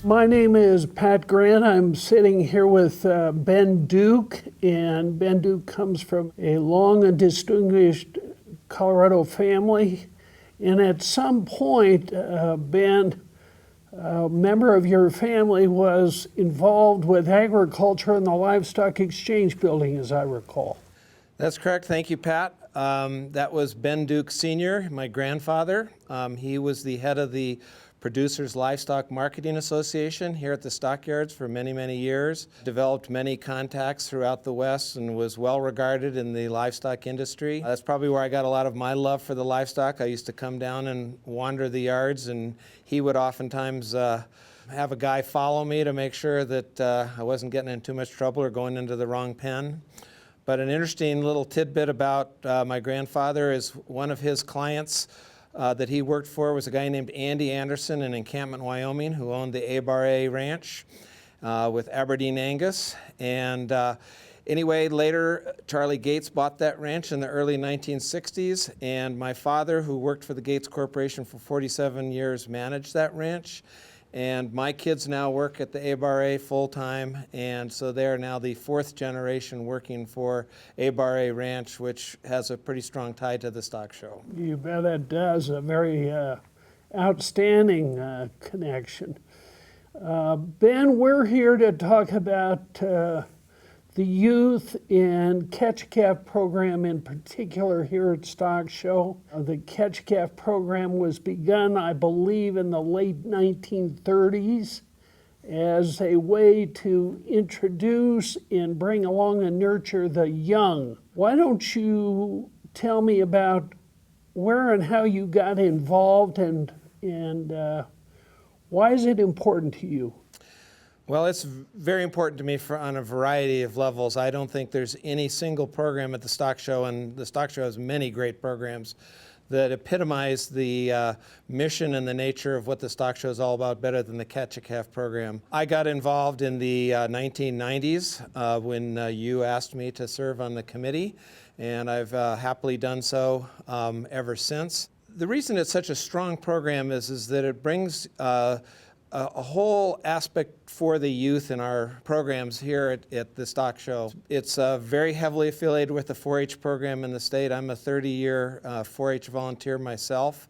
My name is Pat Grant. I'm sitting here with Ben Duke, and Ben Duke comes from a long and distinguished Colorado family. And at some point, Ben, a member of your family, was involved with agriculture in the Livestock Exchange Building, as I recall. That's correct. Thank you, Pat. That was Ben Duke Sr., my grandfather. He was the head of the Producers Livestock Marketing Association here at the stockyards for many, many years. Developed many contacts throughout the West and was well regarded in the livestock industry. That's probably where I got a lot of my love for the livestock. I used to come down and wander the yards, and he would oftentimes have a guy follow me to make sure that I wasn't getting in too much trouble or going into the wrong pen. But an interesting little tidbit about my grandfather is one of his clients that he worked for was a guy named Andy Anderson in Encampment, Wyoming, who owned the A-Bar-A Ranch with Aberdeen Angus. And anyway, later Charlie Gates bought that ranch in the early 1960s, and my father, who worked for the Gates Corporation for 47 years, managed that ranch. And my kids now work at the A-Bar-A full-time, and so they're now the fourth generation working for A-Bar-A Ranch, which has a pretty strong tie to the stock show. You bet it does. A very outstanding connection. Ben, we're here to talk about the youth and Catch-A-Calf program in particular here at Stock Show. The Catch-A-Calf program was begun, I believe, in the late 1930s as a way to introduce and bring along and nurture the young. Why don't you tell me about where and how you got involved and why is it important to you? Well, it's very important to me on a variety of levels. I don't think there's any single program at the stock show, and the stock show has many great programs that epitomize the mission and the nature of what the stock show is all about better than the Catch-A-Calf program. I got involved in the 1990s when you asked me to serve on the committee, and I've happily done so ever since. The reason it's such a strong program is that it brings a whole aspect for the youth in our programs here at the stock show. It's very heavily affiliated with the 4-H program in the state. I'm a 30-year 4-H volunteer myself.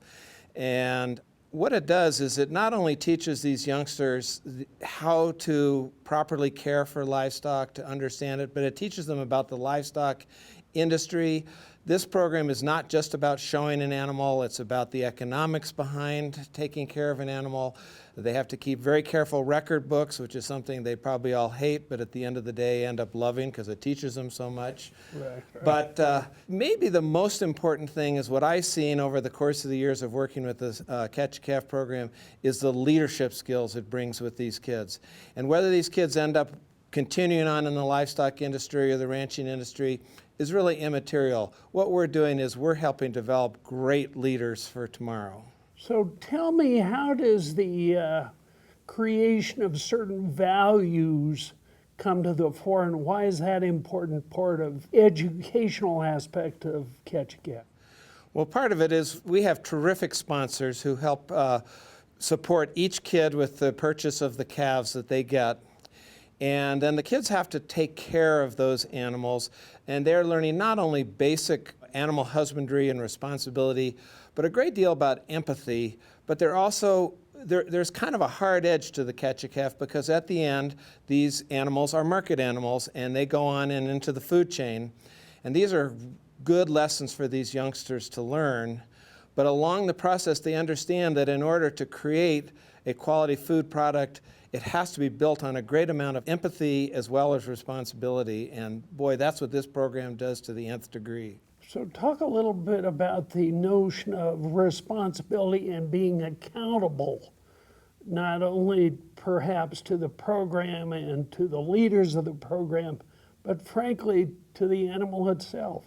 And what it does is it not only teaches these youngsters how to properly care for livestock, to understand it, but it teaches them about the livestock industry. This program is not just about showing an animal, it's about the economics behind taking care of an animal. They have to keep very careful record books, which is something they probably all hate, but at the end of the day end up loving because it teaches them so much. Right. But maybe the most important thing is what I've seen over the course of the years of working with this Catch-A-Calf program is the leadership skills it brings with these kids. And whether these kids end up continuing on in the livestock industry or the ranching industry is really immaterial. What we're doing is we're helping develop great leaders for tomorrow. So tell me, how does the creation of certain values come to the fore, and why is that an important part of educational aspect of Catch-A-Calf? Well, part of it is we have terrific sponsors who help support each kid with the purchase of the calves that they get. And then the kids have to take care of those animals, and they're learning not only basic animal husbandry and responsibility, but a great deal about empathy. But they're also, there's kind of a hard edge to the Catch-A-Calf because at the end, these animals are market animals, and they go on and into the food chain. And these are good lessons for these youngsters to learn. But along the process, they understand that in order to create a quality food product, it has to be built on a great amount of empathy as well as responsibility. And boy, that's what this program does to the nth degree. So talk a little bit about the notion of responsibility and being accountable, not only perhaps to the program and to the leaders of the program, but frankly to the animal itself.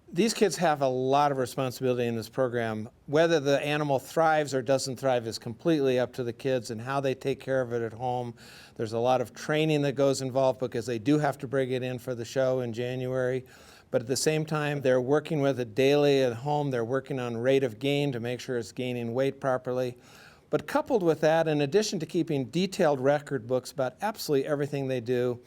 These kids have a lot of responsibility in this program. Whether the animal thrives or doesn't thrive is completely up to the kids and how they take care of it at home. There's a lot of training that goes involved because they do have to bring it in for the show in January. But at the same time, they're working with it daily at home. They're working on rate of gain to make sure it's gaining weight properly. But coupled with that, in addition to keeping detailed record books about absolutely everything they do,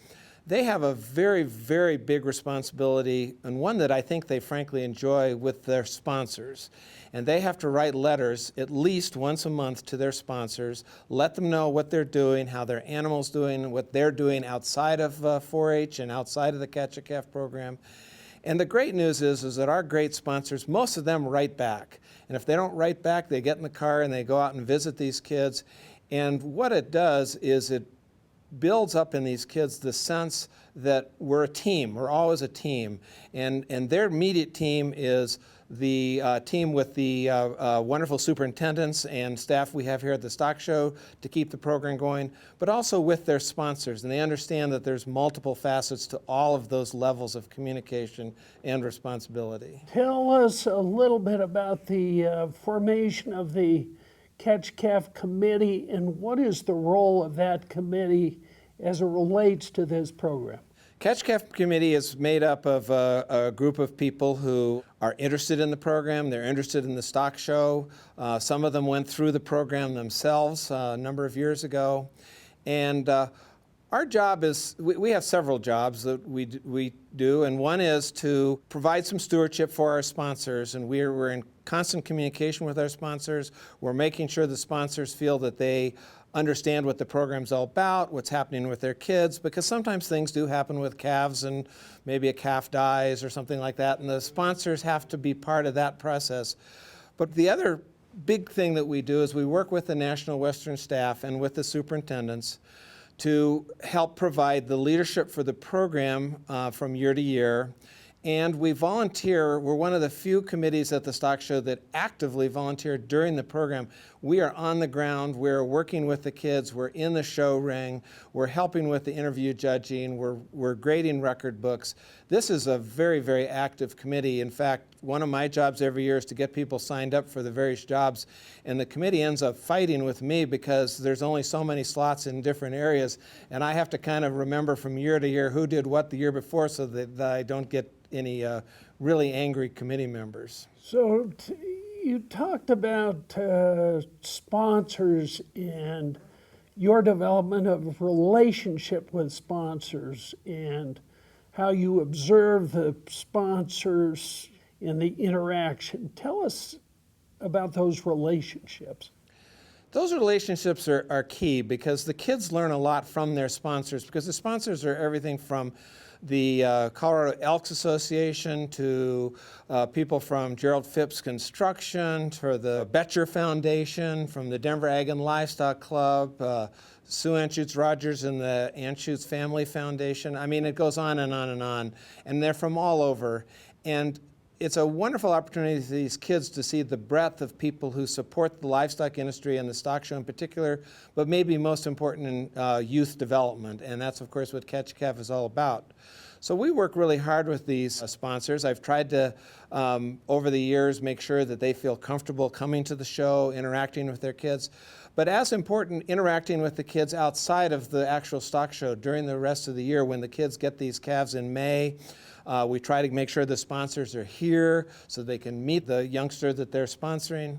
they have a very, very big responsibility, and one that I think they frankly enjoy, with their sponsors. And they have to write letters at least once a month to their sponsors, let them know what they're doing, how their animal's doing, what they're doing outside of 4-H and outside of the Catch a Calf program. And the great news is that our great sponsors, most of them write back. And if they don't write back, they get in the car and they go out and visit these kids. And what it does is it builds up in these kids the sense that we're a team. We're always a team. And their immediate team is the team with the wonderful superintendents and staff we have here at the Stock Show to keep the program going, but also with their sponsors. And they understand that there's multiple facets to all of those levels of communication and responsibility. Tell us a little bit about the formation of the Catch Calf Committee, and what is the role of that committee as it relates to this program? Catch Calf Committee is made up of a group of people who are interested in the program. They're interested in the Stock Show. Some of them went through the program themselves a number of years ago. And our job is, we have several jobs that we do, and one is to provide some stewardship for our sponsors, and we're in constant communication with our sponsors. We're making sure the sponsors feel that they understand what the program's all about, what's happening with their kids, because sometimes things do happen with calves and maybe a calf dies or something like that, and the sponsors have to be part of that process. But the other big thing that we do is we work with the National Western staff and with the superintendents to help provide the leadership for the program from year to year. And we volunteer. We're one of the few committees at the Stock Show that actively volunteer during the program. We are on the ground. We're working with the kids. We're in the show ring. We're helping with the interview judging. We're grading record books. This is a very, very active committee. In fact, one of my jobs every year is to get people signed up for the various jobs. And the committee ends up fighting with me because there's only so many slots in different areas. And I have to kind of remember from year to year who did what the year before so that I don't get any really angry committee members. So you talked about sponsors and your development of relationship with sponsors and how you observe the sponsors in the interaction. Tell us about those relationships. Those relationships are key because the kids learn a lot from their sponsors, because the sponsors are everything from the Colorado Elks Association to people from Gerald Phipps Construction, to the Betcher Foundation, from the Denver Ag and Livestock Club, Sue Anschutz Rogers and the Anschutz Family Foundation. I mean, it goes on and on and on. And they're from all over. And it's a wonderful opportunity for these kids to see the breadth of people who support the livestock industry and the Stock Show in particular, but maybe most important in youth development. And that's, of course, what Catch a Calf is all about. So we work really hard with these sponsors. I've tried to, over the years, make sure that they feel comfortable coming to the show, interacting with their kids. But as important, interacting with the kids outside of the actual Stock Show during the rest of the year when the kids get these calves in May. We try to make sure the sponsors are here so they can meet the youngster that they're sponsoring,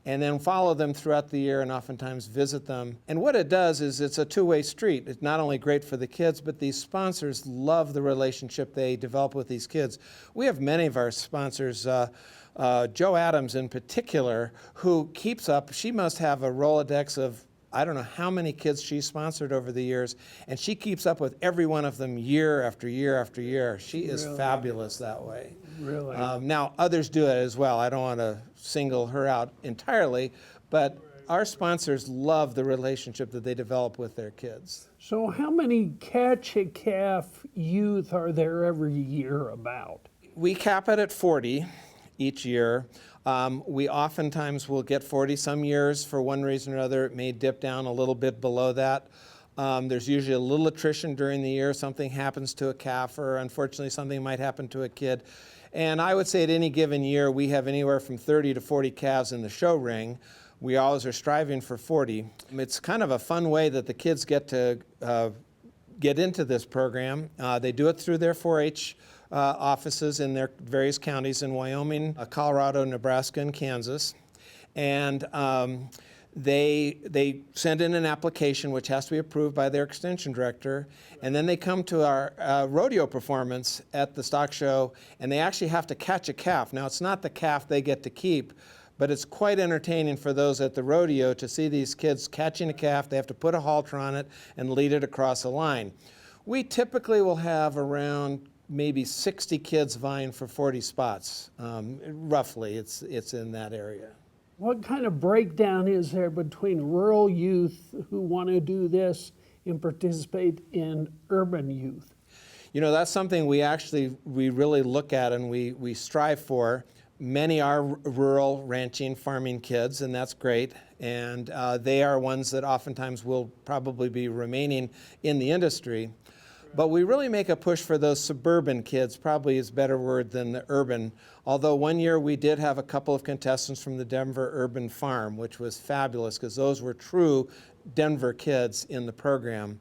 and then follow them throughout the year and oftentimes visit them. And what it does is it's a two-way street. It's not only great for the kids, but these sponsors love the relationship they develop with these kids. We have many of our sponsors, Jo Adams in particular, who keeps up. She must have a Rolodex of I don't know how many kids she sponsored over the years, and she keeps up with every one of them year after year after year. She is fabulous that way. Really? Now, others do it as well. I don't want to single her out entirely, but our sponsors love the relationship that they develop with their kids. So how many Catch a Calf youth are there every year about? We cap it at 40 each year. We oftentimes will get 40 some years for one reason or another. It may dip down a little bit below that. There's usually a little attrition during the year. Something happens to a calf, or unfortunately something might happen to a kid. And I would say at any given year we have anywhere from 30 to 40 calves in the show ring. We always are striving for 40. It's kind of a fun way that the kids get to get into this program. They do it through their 4-H offices in their various counties in Wyoming, Colorado, Nebraska, and Kansas. And They send in an application which has to be approved by their extension director, and then they come to our rodeo performance at the stock show, and they actually have to catch a calf. Now, it's not the calf they get to keep, but it's quite entertaining for those at the rodeo to see these kids catching a calf. They have to put a halter on it and lead it across a line. We typically will have around maybe 60 kids vying for 40 spots. Roughly, it's in that area. What kind of breakdown is there between rural youth who want to do this and participate in urban youth? You know, that's something we really look at and we strive for. Many are rural ranching, farming kids, and that's great. And they are ones that oftentimes will probably be remaining in the industry. But we really make a push for those suburban kids, probably is a better word than the urban. Although one year we did have a couple of contestants from the Denver Urban Farm, which was fabulous because those were true Denver kids in the program.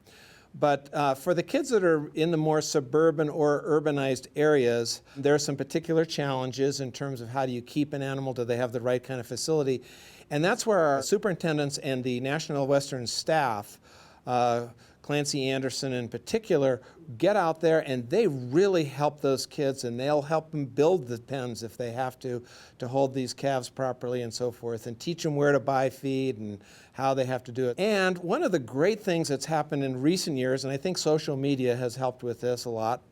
But for the kids that are in the more suburban or urbanized areas, there are some particular challenges in terms of how do you keep an animal, do they have the right kind of facility? And that's where our superintendents and the National Western staff, Clancy Anderson in particular, get out there and they really help those kids, and they'll help them build the pens if they have to hold these calves properly and so forth, and teach them where to buy feed and how they have to do it. And one of the great things that's happened in recent years, and I think social media has helped with this a lot,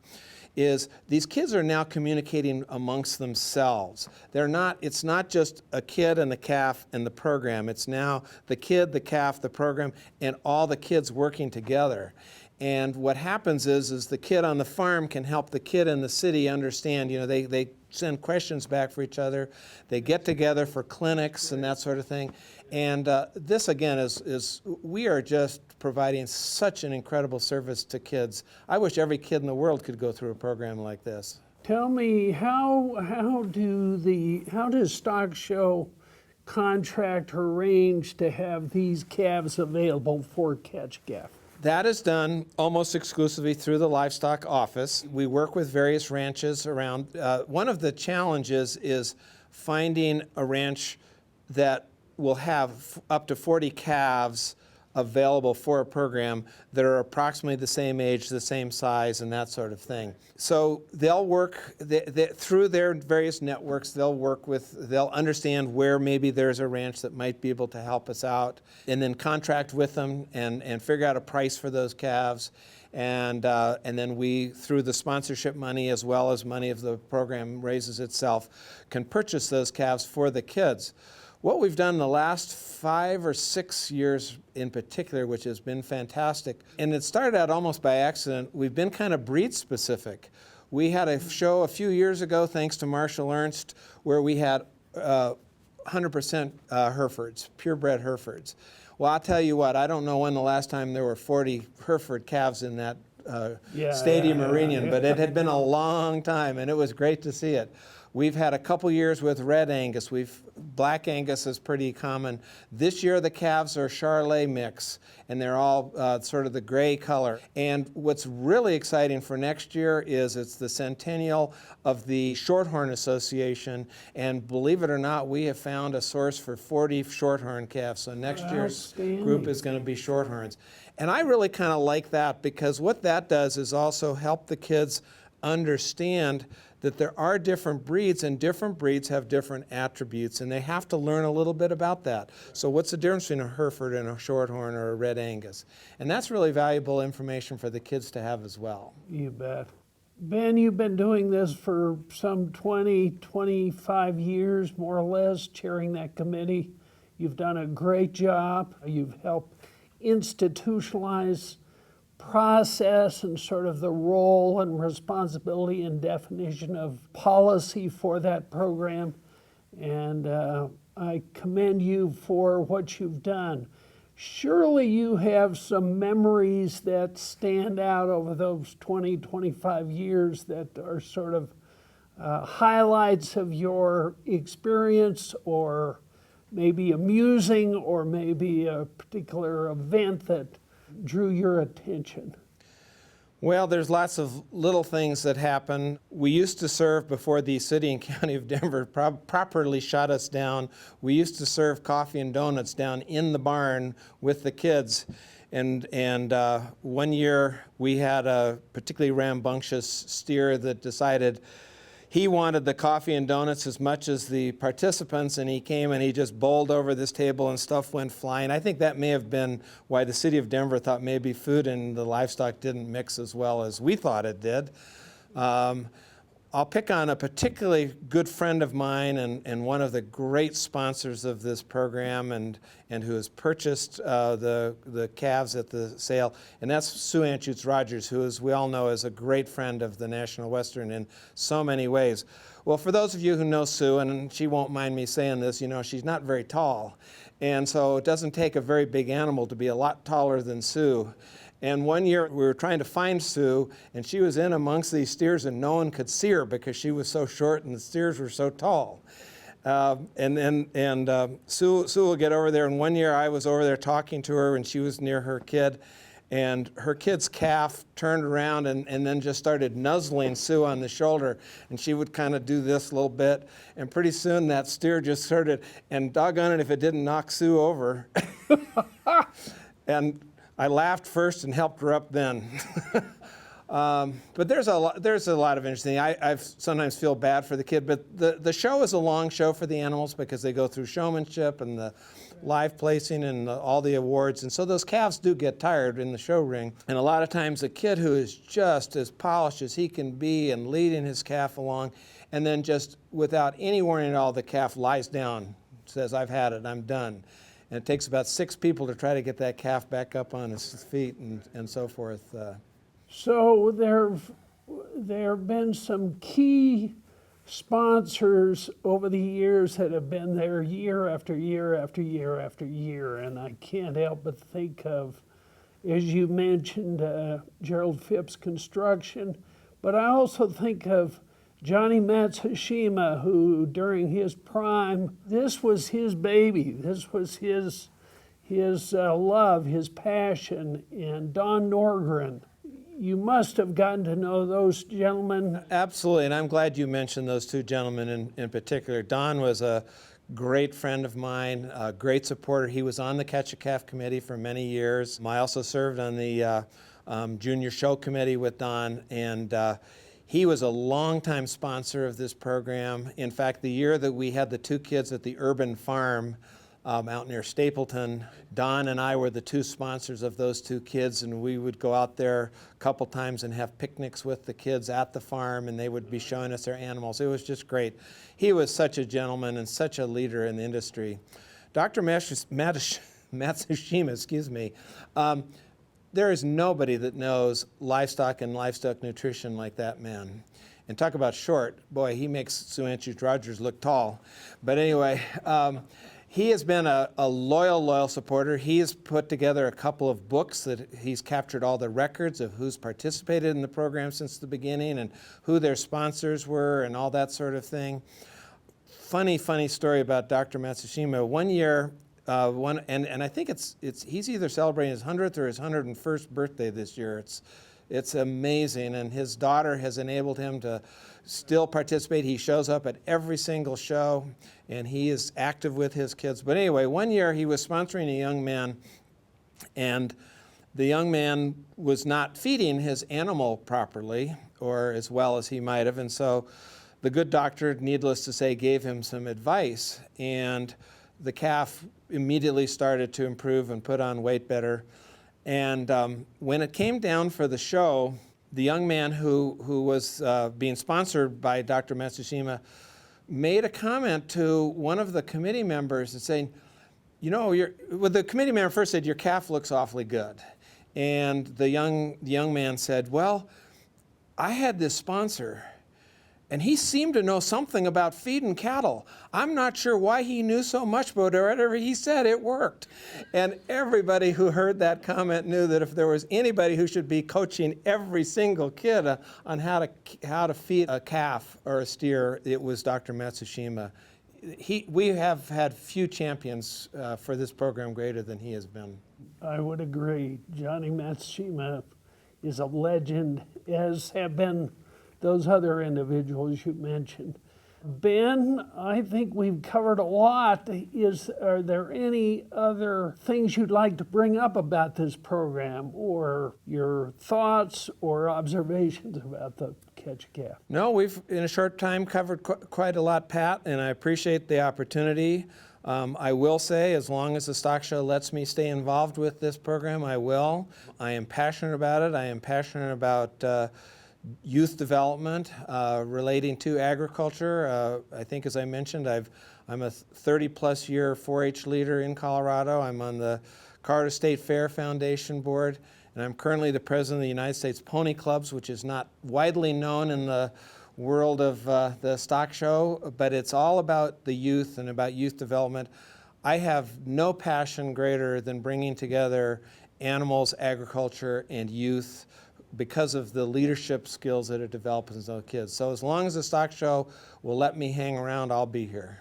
is these kids are now communicating amongst themselves. It's not just a kid and the calf and the program. It's now the kid, the calf, the program, and all the kids working together. And what happens is the kid on the farm can help the kid in the city understand, they send questions back for each other. They get together for clinics and that sort of thing. And this, again, is we are just providing such an incredible service to kids. I wish every kid in the world could go through a program like this. Tell me, how does Stock Show contract or arrange to have these calves available for catch-calf? That is done almost exclusively through the livestock office. We work with various ranches around. One of the challenges is finding a ranch that will have up to 40 calves available for a program that are approximately the same age, the same size, and that sort of thing. So they'll work through their various networks. They'll understand where maybe there's a ranch that might be able to help us out, and then contract with them and figure out a price for those calves. And then we, through the sponsorship money as well as money of the program raises itself, can purchase those calves for the kids. What we've done in the last 5 or 6 years in particular, which has been fantastic, and it started out almost by accident, we've been kind of breed specific. We had a show a few years ago, thanks to Marshall Ernst, where we had 100% Herefords, purebred Herefords. Well, I'll tell you what, I don't know when the last time there were 40 Hereford calves in that stadium arena, but it had been a long time, and it was great to see it. We've had a couple years with Red Angus. Black Angus is pretty common. This year the calves are Charolais mix, and they're all sort of the gray color. And what's really exciting for next year is it's the centennial of the Shorthorn Association, and believe it or not, we have found a source for 40 Shorthorn calves. So next year's group is going to be Shorthorns. And I really kind of like that, because what that does is also help the kids understand that there are different breeds, and different breeds have different attributes, and they have to learn a little bit about that. So what's the difference between a Hereford and a Shorthorn or a Red Angus? And that's really valuable information for the kids to have as well. You bet. Ben, you've been doing this for some 20, 25 years, more or less, chairing that committee. You've done a great job. You've helped institutionalize process and sort of the role and responsibility and definition of policy for that program. And I commend you for what you've done. Surely you have some memories that stand out over those 20, 25 years that are sort of highlights of your experience, or maybe amusing, or maybe a particular event that drew your attention. Well, there's lots of little things that happen. We used to serve before the city and county of Denver properly shut us down. We used to serve coffee and donuts down in the barn with the kids. And one year we had a particularly rambunctious steer that decided he wanted the coffee and donuts as much as the participants, and he came and he just bowled over this table and stuff went flying. I think that may have been why the city of Denver thought maybe food and the livestock didn't mix as well as we thought it did. I'll pick on a particularly good friend of mine and one of the great sponsors of this program and who has purchased the calves at the sale, and that's Sue Anschutz Rogers, who, as we all know, is a great friend of the National Western in so many ways. Well, for those of you who know Sue, and she won't mind me saying this, you know, she's not very tall. And so it doesn't take a very big animal to be a lot taller than Sue. And one year we were trying to find Sue, and she was in amongst these steers, and no one could see her because she was so short and the steers were so tall. Sue will get over there. And one year I was over there talking to her, and she was near her kid, and her kid's calf turned around and then just started nuzzling Sue on the shoulder, and she would kind of do this a little bit, and pretty soon that steer just started, and doggone it if it didn't knock Sue over. And I laughed first and helped her up then. But there's a lot of interesting. I sometimes feel bad for the kid, but the show is a long show for the animals because they go through showmanship and the live placing and all the awards, and so those calves do get tired in the show ring. And a lot of times a kid who is just as polished as he can be and leading his calf along, and then just without any warning at all, the calf lies down, says, "I've had it, I'm done." And it takes about 6 people to try to get that calf back up on his feet and so forth. So there have been some key sponsors over the years that have been there year after year after year after year, and I can't help but think of, as you mentioned, Gerald Phipps Construction, but I also think of Johnny Matsushima, who during his prime, this was his baby, this was his love, his passion, and Don Norgren. You must have gotten to know those gentlemen. Absolutely, and I'm glad you mentioned those two gentlemen in particular. Don was a great friend of mine, a great supporter. He was on the Catch a Calf committee for many years. I also served on the junior show committee with Don, and he was a longtime sponsor of this program. In fact, the year that we had the 2 kids at the urban farm out near Stapleton, Don and I were the 2 sponsors of those 2 kids, and we would go out there a couple times and have picnics with the kids at the farm, and they would be showing us their animals. It was just great. He was such a gentleman and such a leader in the industry. Dr. Matsushima, there is nobody that knows livestock and livestock nutrition like that man. And talk about short, boy, he makes Sue Anschutz Rogers look tall. But anyway, he has been a loyal supporter. He has put together a couple of books that he's captured all the records of who's participated in the program since the beginning and who their sponsors were and all that sort of thing. Funny story about Dr. Matsushima. One year, and I think he's either celebrating his 100th or his 101st birthday this year. It's amazing, and his daughter has enabled him to still participate. He shows up at every single show, and he is active with his kids. But anyway, one year he was sponsoring a young man, and the young man was not feeding his animal properly or as well as he might have, and so the good doctor, needless to say, gave him some advice, and the calf immediately started to improve and put on weight better. And when it came down for the show, the young man who was being sponsored by Dr. Matsushima made a comment to one of the committee members and saying, you know, the committee member first said, "Your calf looks awfully good." And the young man said, "Well, I had this sponsor, and he seemed to know something about feeding cattle. I'm not sure why he knew so much, but whatever he said, it worked." And everybody who heard that comment knew that if there was anybody who should be coaching every single kid on how to feed a calf or a steer, it was Dr. Matsushima. We have had few champions for this program greater than he has been. I would agree. Johnny Matsushima, is a legend, as have been those other individuals you mentioned. Ben, I think we've covered a lot. Are there any other things you'd like to bring up about this program, or your thoughts or observations about the Ketchikan? No, we've in a short time covered quite a lot, Pat, and I appreciate the opportunity. I will say, as long as the stock show lets me stay involved with this program, I will. I am passionate about it. I am passionate about youth development relating to agriculture. I think, as I mentioned, I'm a 30-plus year 4-H leader in Colorado. I'm on the Colorado State Fair Foundation Board, and I'm currently the president of the United States Pony Clubs, which is not widely known in the world of the stock show, but it's all about the youth and about youth development. I have no passion greater than bringing together animals, agriculture, and youth because of the leadership skills that it develops in those kids. So as long as the stock show will let me hang around, I'll be here.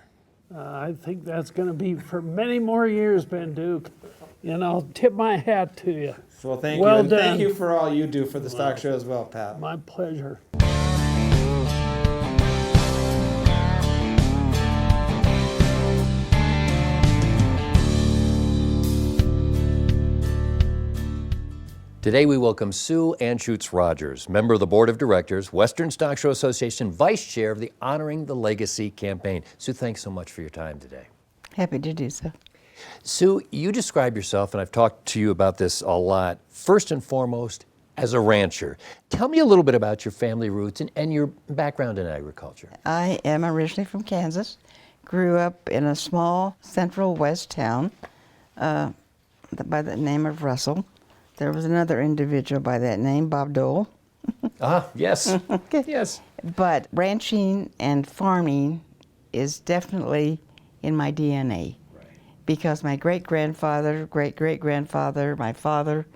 I think that's going to be for many more years, Ben Duke, and I'll tip my hat to you. Well, thank Well you. And done. thank you for all you do for the stock show as well, Pat. My pleasure. Today we welcome Sue Anschutz Rogers, member of the Board of Directors, Western Stock Show Association, Vice Chair of the Honoring the Legacy campaign. Sue, thanks so much for your time today. Happy to do so. Sue, you describe yourself, and I've talked to you about this a lot, first and foremost as a rancher. Tell me a little bit about your family roots and your background in agriculture. I am originally from Kansas, grew up in a small central west town by the name of Russell. There was another individual by that name, Bob Dole. Yes. Yes. But ranching and farming is definitely in my DNA. Right. Because my great-grandfather, great-great-grandfather, my father,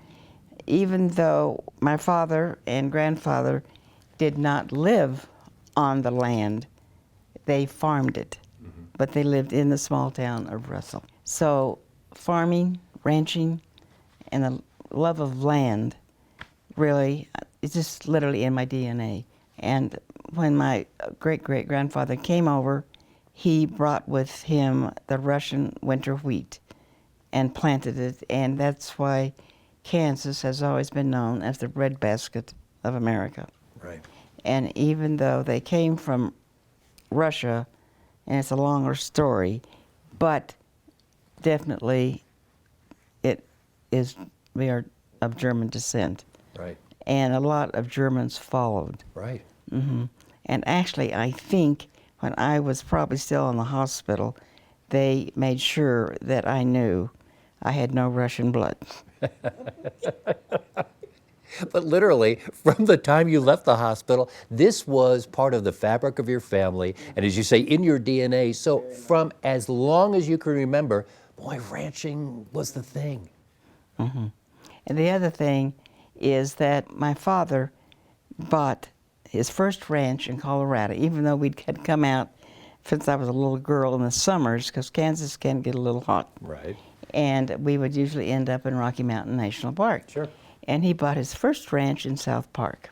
even though my father and grandfather did not live on the land, they farmed it. Mm-hmm. But they lived in the small town of Russell. So farming, ranching, and the love of land really it's just literally in my DNA. And when my great-great-grandfather came over, he brought with him the Russian winter wheat and planted it, and that's why Kansas has always been known as the breadbasket of America. Right. And even though they came from Russia, and it's a longer story, but definitely we are of German descent. Right. And a lot of Germans followed. Right. Mm-hmm. And actually, I think when I was probably still in the hospital, they made sure that I knew I had no Russian blood. But literally, from the time you left the hospital, this was part of the fabric of your family, and as you say, in your DNA. So from as long as you can remember, boy, ranching was the thing. Mm-hmm. And the other thing is that my father bought his first ranch in Colorado, even though we had come out since I was a little girl in the summers, because Kansas can get a little hot. Right. And we would usually end up in Rocky Mountain National Park. Sure. And he bought his first ranch in South Park.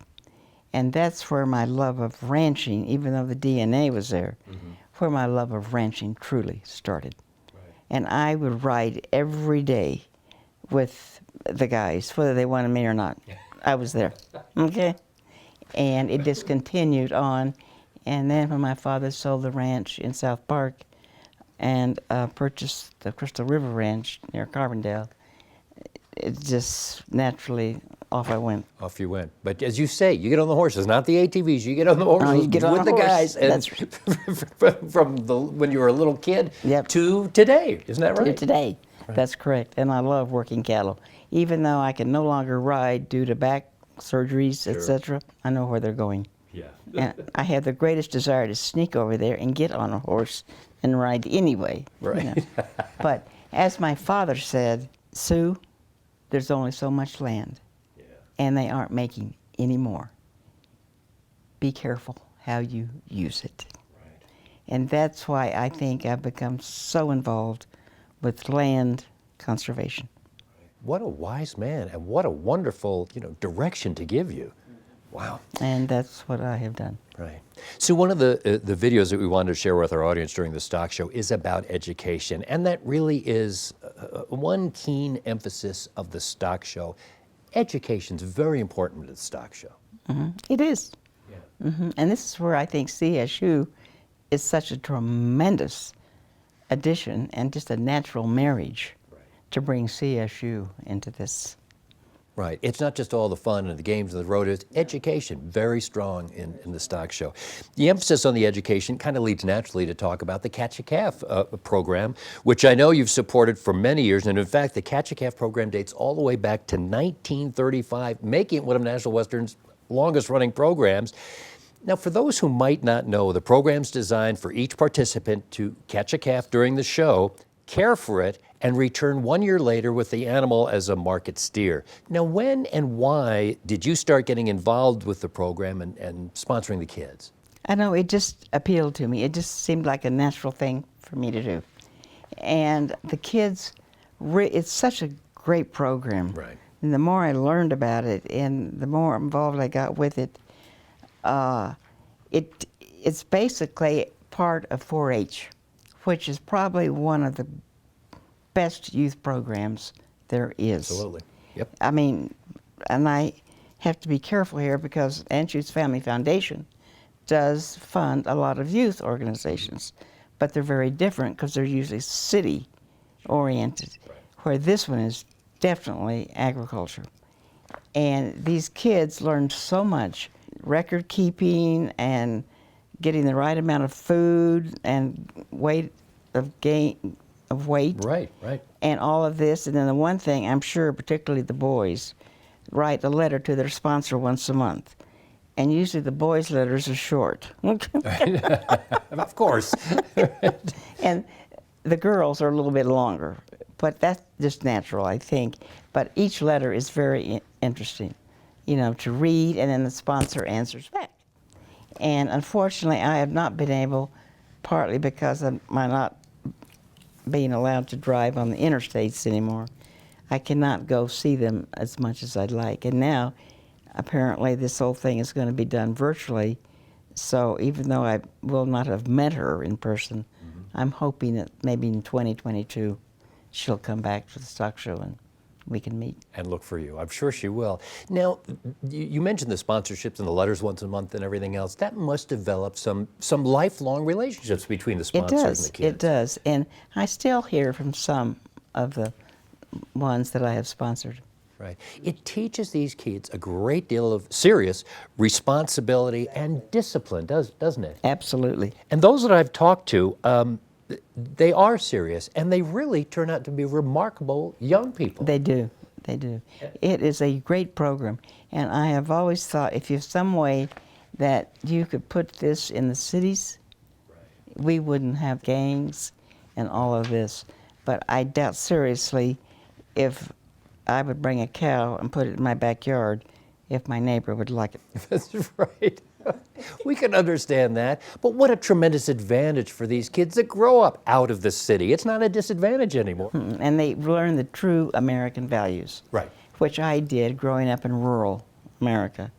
And that's where my love of ranching, even though the DNA was there, where my love of ranching truly started. Right. And I would ride every day with the guys, whether they wanted me or not. I was there, okay? And it just continued on. And then when my father sold the ranch in South Park and purchased the Crystal River Ranch near Carbondale, it just naturally, off I went. Off you went. But as you say, you get on the horses, not the ATVs. You get on the horses you get on with a the horse. guys. And That's from when you were a little kid Yep. to today. Isn't that right? Today, that's correct. And I love working cattle. Even though I can no longer ride due to back surgeries, etc., I know where they're going. Yeah. And I have the greatest desire to sneak over there and get on a horse and ride anyway. Right. You know. But as my father said, Sue, there's only so much land, and they aren't making any more. Be careful how you use it. Right. And that's why I think I've become so involved with land conservation. What a wise man, and what a wonderful, direction to give you. Wow. And that's what I have done. Right. So one of the videos that we wanted to share with our audience during the stock show is about education, and that really is one keen emphasis of the stock show. Education is very important to the stock show. It is. And this is where I think CSU is such a tremendous addition and just a natural marriage to bring CSU into this. Right. It's not just all the fun and the games and the road. It's education, very strong in the stock show. The emphasis on the education kind of leads naturally to talk about the Catch a Calf program, which I know you've supported for many years. And in fact, the Catch a Calf program dates all the way back to 1935, making it one of National Western's longest running programs. Now, for those who might not know, the program's designed for each participant to catch a calf during the show, care for it, and return 1 year later with the animal as a market steer. Now, when and why did you start getting involved with the program and sponsoring the kids? I know, it just appealed to me. It just seemed like a natural thing for me to do. And the kids, it's such a great program. Right. And the more I learned about it and the more involved I got with it, it's basically part of 4-H, which is probably one of the best youth programs there is. Absolutely. Yep. I mean, and I have to be careful here because Anschutz Family Foundation does fund a lot of youth organizations, but they're very different because they're usually city-oriented, where this one is definitely agriculture. And these kids learn so much, record keeping and getting the right amount of food and weight. Right. And all of this. And then the one thing, I'm sure particularly the boys, write a letter to their sponsor once a month. And usually the boys' letters are short. Of course. And the girls are a little bit longer. But that's just natural, I think. But each letter is very interesting, to read, and then the sponsor answers back. And unfortunately, I have not been able, partly because of my not being allowed to drive on the interstates anymore, I cannot go see them as much as I'd like. And now, apparently, this whole thing is going to be done virtually. So even though I will not have met her in person, I'm hoping that maybe in 2022 she'll come back to the stock show and we can meet. And look for you. I'm sure she will. Now, you mentioned the sponsorships and the letters once a month and everything else. That must develop some lifelong relationships between the sponsors and the kids. It does. And I still hear from some of the ones that I have sponsored. Right. It teaches these kids a great deal of serious responsibility and discipline, doesn't it? Absolutely. And those that I've talked to, they are serious, and they really turn out to be remarkable young people. They do. They do. It is a great program. And I have always thought if there's some way that you could put this in the cities, we wouldn't have gangs and all of this. But I doubt seriously if I would bring a cow and put it in my backyard if my neighbor would like it. That's right. We can understand that. But what a tremendous advantage for these kids that grow up out of the city. It's not a disadvantage anymore. And they learn the true American values. Right. Which I did growing up in rural America.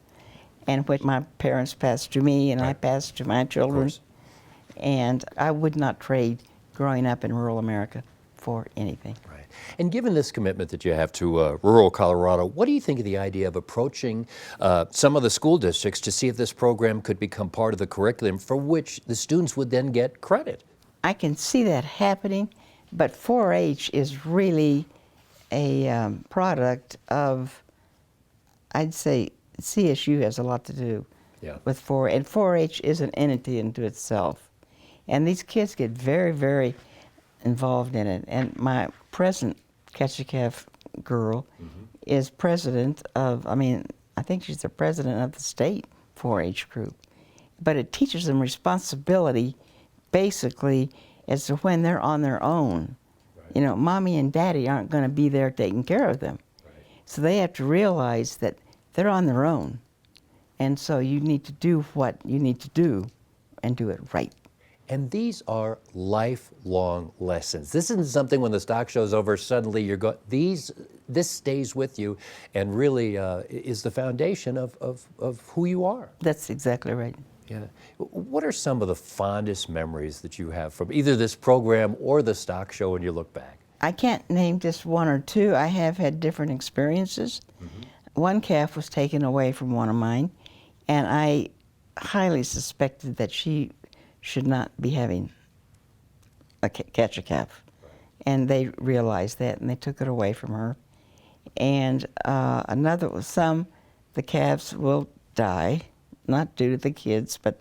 And which my parents passed to me and I passed to my children. And I would not trade growing up in rural America for anything. Right. And given this commitment that you have to rural Colorado, what do you think of the idea of approaching some of the school districts to see if this program could become part of the curriculum for which the students would then get credit? I can see that happening, but 4-H is really a product of, I'd say, CSU has a lot to do with 4-H. And 4-H is an entity unto itself. And these kids get very, very involved in it. And my present Catch a Calf girl is president of, I think she's the president of the state 4-H group. But it teaches them responsibility, basically, as to when they're on their own. Right. Mommy and daddy aren't going to be there taking care of them. Right. So they have to realize that they're on their own. And so you need to do what you need to do and do it right. And these are lifelong lessons. This isn't something when the stock show's over, suddenly you're going, this stays with you and really is the foundation of who you are. That's exactly right. Yeah. What are some of the fondest memories that you have from either this program or the stock show when you look back? I can't name just one or two. I have had different experiences. One calf was taken away from one of mine, and I highly suspected that she should not be having catch a calf. And they realized that, and they took it away from her. And another was the calves will die, not due to the kids, but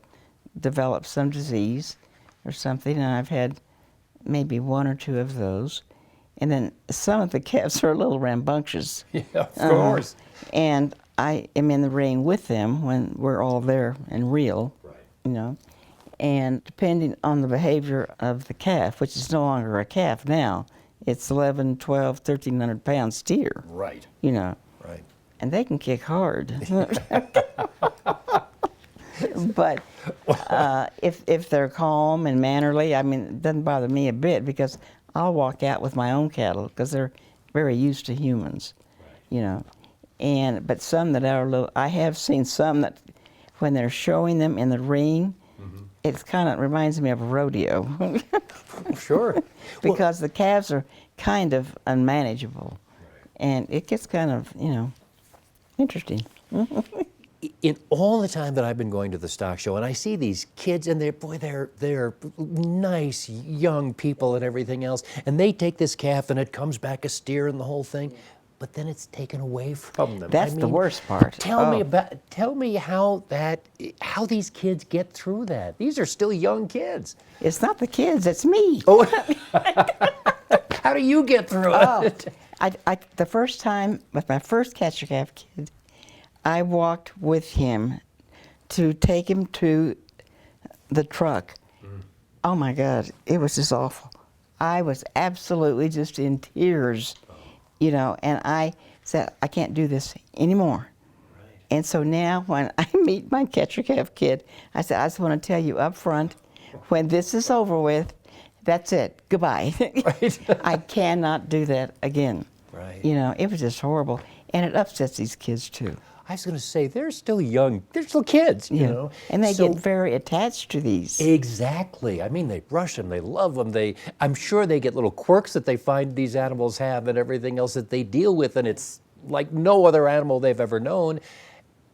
develop some disease or something, and I've had maybe one or two of those. And then some of the calves are a little rambunctious. Yeah, of course. And I am in the ring with them when we're all there and real, you know. And depending on the behavior of the calf, which is no longer a calf now, it's 11, 12, 1,300 pound steer, Right. you know. Right. And they can kick hard. But if they're calm and mannerly, I mean, it doesn't bother me a bit because I'll walk out with my own cattle because they're very used to humans, you know. But some that are a little, I have seen some that when they're showing them in the ring, it kind of reminds me of a rodeo. Sure. Because the calves are kind of unmanageable. And it gets kind of, you know, interesting. In all the time that I've been going to the stock show, and I see these kids, and they're nice young people and everything else, and they take this calf, and it comes back a steer and the whole thing, but then it's taken away from them. That's the worst part. Tell me how these kids get through that. These are still young kids. It's not the kids, it's me. Oh, how do you get through it? The first time with my first catcher calf kid, I walked with him to take him to the truck. Oh my God, it was just awful. I was absolutely just in tears, you know, and I said, I can't do this anymore. And so now when I meet my catcher calf kid, I said, I just want to tell you up front, when this is over with, that's it, goodbye. Right. I cannot do that again. Right. You know, it was just horrible. And it upsets these kids too. I was going to say, they're still young. They're still kids, you know. And they So- get very attached to these. Exactly. I mean, they brush them, they love them. I'm sure they get little quirks that they find these animals have and everything else that they deal with, and it's like no other animal they've ever known.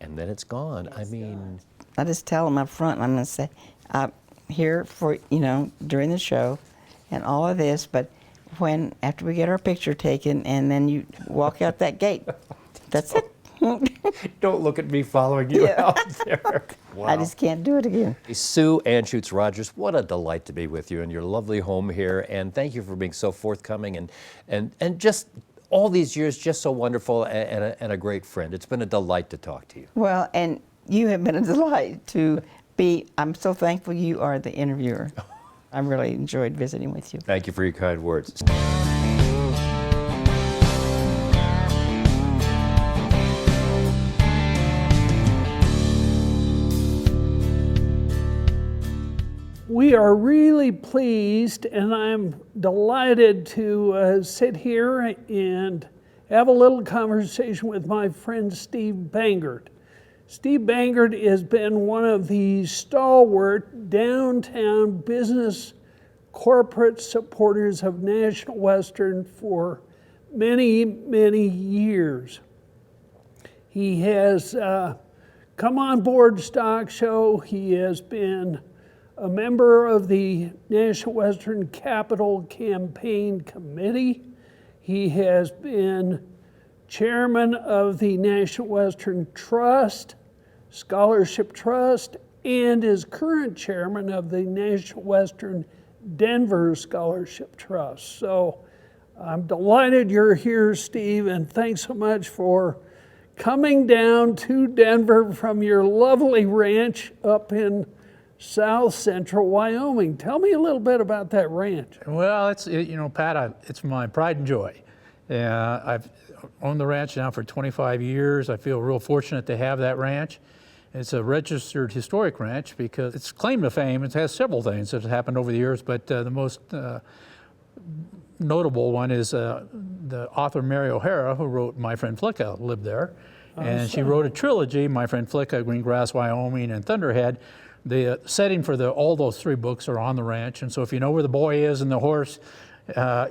And then it's gone. I mean, I just tell them up front, I'm going to say, I'm here for, you know, during the show and all of this, but after we get our picture taken and then you walk out that gate, that's it. don't look at me following you out there. Wow. I just can't do it again. Sue Anschutz Rogers, what a delight to be with you in your lovely home here, and thank you for being so forthcoming and just all these years, just so wonderful and a great friend. It's been a delight to talk to you. Well, and you have been a delight to be, I'm so thankful you are the interviewer. I really enjoyed visiting with you. Thank you for your kind words. We are really pleased, and I'm delighted to sit here and have a little conversation with my friend Steve Bangert. Steve Bangert has been one of the stalwart downtown business corporate supporters of National Western for many, many years. He has come on board Stock Show. He has been a member of the National Western Capital Campaign Committee. He has been chairman of the National Western Trust, Scholarship Trust, and is current chairman of the National Western Denver Scholarship Trust. So I'm delighted you're here, Steve, and thanks so much for coming down to Denver from your lovely ranch up in South Central Wyoming. Tell me a little bit about that ranch. Well, you know, Pat, it's my pride and joy. I've owned the ranch now for 25 years. I feel real fortunate to have that ranch. It's a registered historic ranch because its claim to fame, it has several things that have happened over the years, but the most notable one is the author Mary O'Hara, who wrote My Friend Flicka, lived there. And she wrote a trilogy, My Friend Flicka, Green Grass, Wyoming, and Thunderhead. The setting for all those 3 books are on the ranch, and so if you know where the boy is and the horse,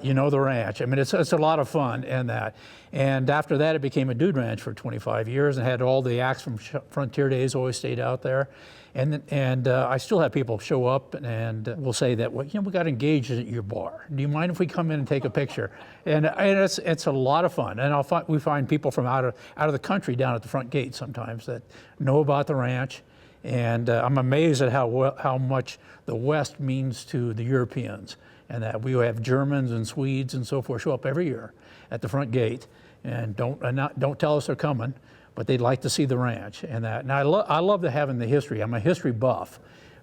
you know the ranch. I mean, it's a lot of fun in that. And after that, it became a dude ranch for 25 years and had all the acts from Frontier Days always stayed out there. And I still have people show up and will say that, well, we got engaged at your bar. Do you mind if we come in and take a picture? And it's a lot of fun. And we find people from out of the country down at the front gate sometimes that know about the ranch. And I'm amazed at how much the West means to the Europeans, and that we have Germans and Swedes and so forth show up every year at the front gate and don't tell us they're coming, but they'd like to see the ranch and that. And I love having the history. I'm a history buff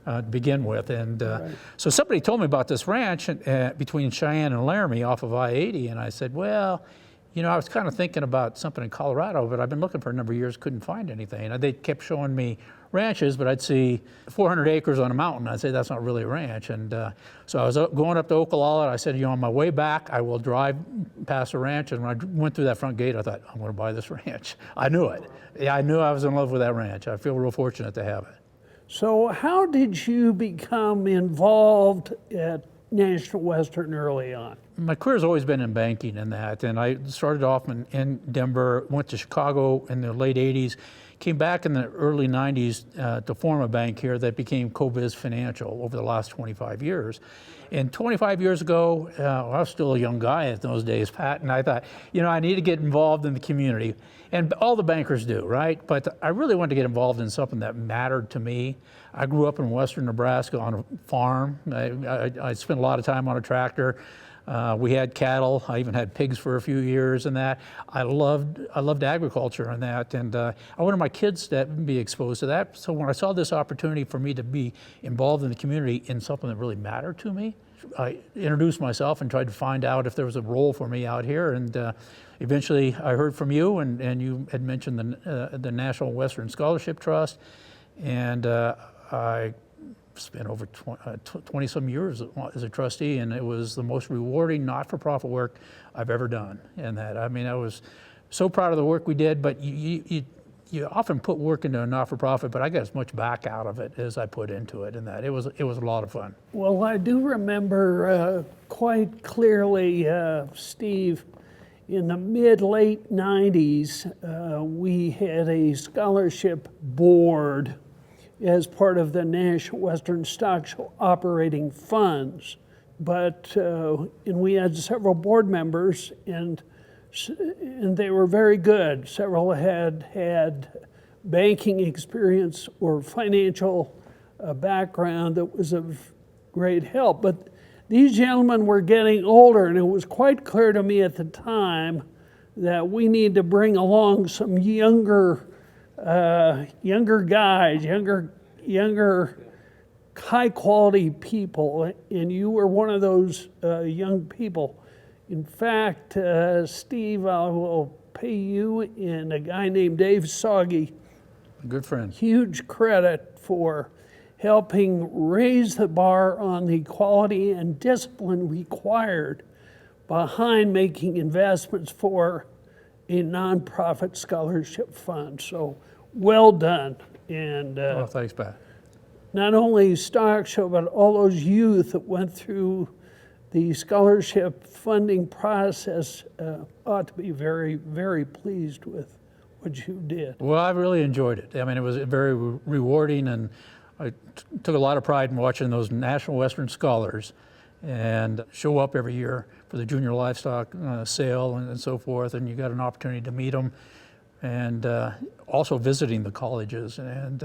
to begin with, and so somebody told me about this ranch between Cheyenne and Laramie off of I-80, and I said, well, I was kind of thinking about something in Colorado, but I've been looking for a number of years, couldn't find anything. And they kept showing me ranches, but I'd see 400 acres on a mountain. I'd say, that's not really a ranch. And so I was going up to Ocala, and I said, on my way back, I will drive past a ranch. And when I went through that front gate, I thought, I'm going to buy this ranch. I knew it. Yeah, I knew I was in love with that ranch. I feel real fortunate to have it. So how did you become involved at National Western early on? My career's always been in banking and that, and I started off in Denver, went to Chicago in the late 80s, came back in the early 90s to form a bank here that became CoBiz Financial over the last 25 years. And 25 years ago, I was still a young guy in those days, Pat, and I thought, I need to get involved in the community. And all the bankers do, right? But I really wanted to get involved in something that mattered to me. I grew up in western Nebraska on a farm. I spent a lot of time on a tractor. We had cattle. I even had pigs for a few years and that. I loved agriculture and that, and I wanted my kids to be exposed to that. So when I saw this opportunity for me to be involved in the community in something that really mattered to me, I introduced myself and tried to find out if there was a role for me out here. And eventually I heard from you, and you had mentioned the National Western Scholarship Trust, and I spent over 20-some years as a trustee, and it was the most rewarding not-for-profit work I've ever done. And that, I mean, I was so proud of the work we did, but you often put work into a not-for-profit, but I got as much back out of it as I put into it, and that it was a lot of fun. Well, I do remember quite clearly, Steve, in the mid-late 90s, we had a scholarship board as part of the National Western Stock Show operating funds. And we had several board members, and they were very good. Several had banking experience or financial background that was of great help. But these gentlemen were getting older, and it was quite clear to me at the time that we need to bring along some younger guys, younger high-quality people, and you were one of those young people. In fact, Steve, I will pay you and a guy named Dave Soggy Good friend. huge credit for helping raise the bar on the quality and discipline required behind making investments for a nonprofit scholarship fund. So well done. And Oh, thanks, Pat. not only Stock Show, but all those youth that went through the scholarship funding process ought to be very, very pleased with what you did. Well, I really enjoyed it. I mean, it was very rewarding, and I took a lot of pride in watching those National Western Scholars and show up every year for the junior livestock sale and so forth, and you got an opportunity to meet them, and also visiting the colleges and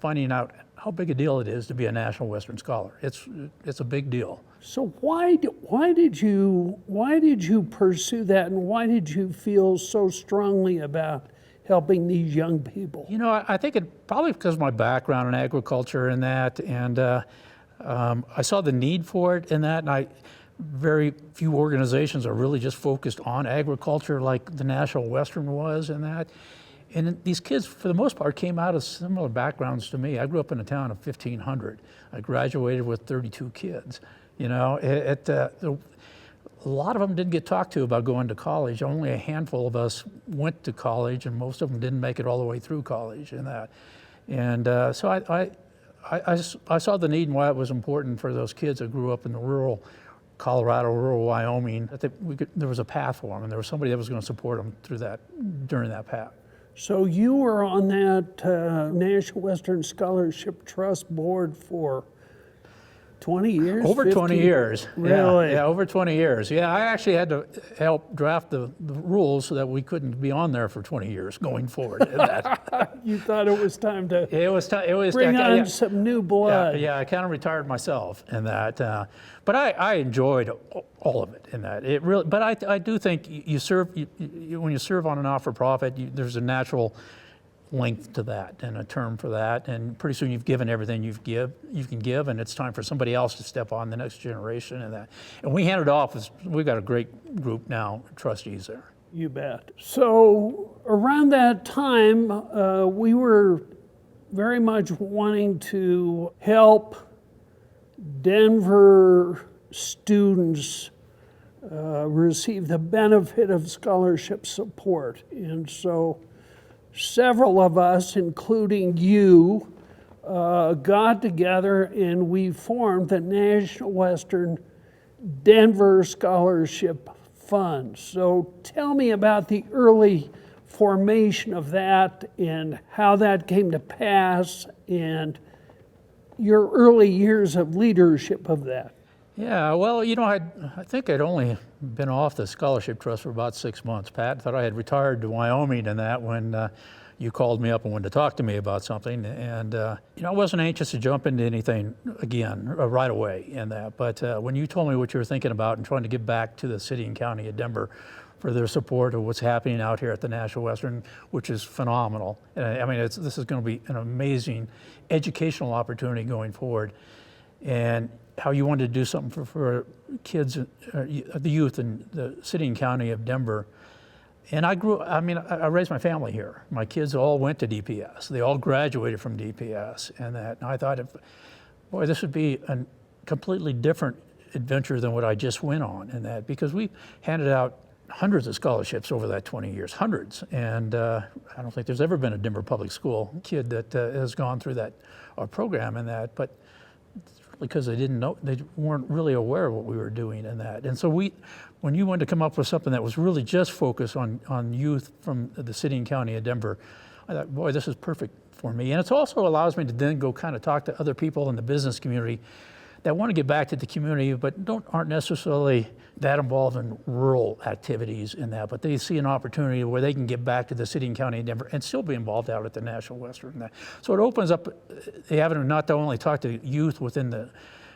finding out how big a deal it is to be a National Western Scholar. It's a big deal. So why did you pursue that, and why did you feel so strongly about helping these young people? You know, I think it probably because of my background in agriculture and that, and I saw the need for it in that, and very few organizations are really just focused on agriculture like the National Western was in that. And these kids, for the most part, came out of similar backgrounds to me. I grew up in a town of 1,500. I graduated with 32 kids. You know, a lot of them didn't get talked to about going to college. Only a handful of us went to college, and most of them didn't make it all the way through college and that. And so I saw the need and why it was important for those kids that grew up in the rural Colorado, rural Wyoming, that there was a path for them, and there was somebody that was going to support them through that, during that path. So you were on that National Western Scholarship Trust board for 20 years? Over 20 15? years. Really? Yeah, over 20 years. Yeah, I actually had to help draft the rules so that we couldn't be on there for 20 years going forward. In that. You thought it was time to It was bring on yeah. some new blood. Yeah, I kind of retired myself in that, but I enjoyed all of it in that. It really, but I do think you serve when you serve on a not-for-profit, there's a natural length to that and a term for that, and pretty soon you've given everything you can give, and it's time for somebody else to step on, the next generation and that. And we handed off. We've got a great group now, trustees there. You bet. So around that time, we were very much wanting to help Denver students receive the benefit of scholarship support. And so several of us, including you, got together and we formed the National Western Denver Scholarship Fund. So tell me about the early formation of that and how that came to pass and your early years of leadership of that. Yeah, well, you know, I think I'd only been off the scholarship trust for about 6 months, Pat. Thought I had retired to Wyoming and that when you called me up and wanted to talk to me about something. And, you know, I wasn't anxious to jump into anything again right away in that. But when you told me what you were thinking about and trying to give back to the city and county of Denver for their support of what's happening out here at the National Western, which is phenomenal. I mean, this is going to be an amazing educational opportunity going forward. And how you wanted to do something for kids, the youth in the city and county of Denver. And I raised my family here. My kids all went to DPS. They all graduated from DPS. And I thought, boy, this would be a completely different adventure than what I just went on in that, because we handed out hundreds of scholarships over that 20 years, hundreds. And I don't think there's ever been a Denver public school kid that has gone through that program in that, but because they didn't know, they weren't really aware of what we were doing in that. And so when you wanted to come up with something that was really just focused on youth from the city and county of Denver, I thought, boy, this is perfect for me. And it also allows me to then go kind of talk to other people in the business community that want to get back to the community, but aren't necessarily that involved in rural activities in that, but they see an opportunity where they can get back to the city and county of Denver and still be involved out at the National Western. And that. So it opens up the avenue not to only talk to youth within the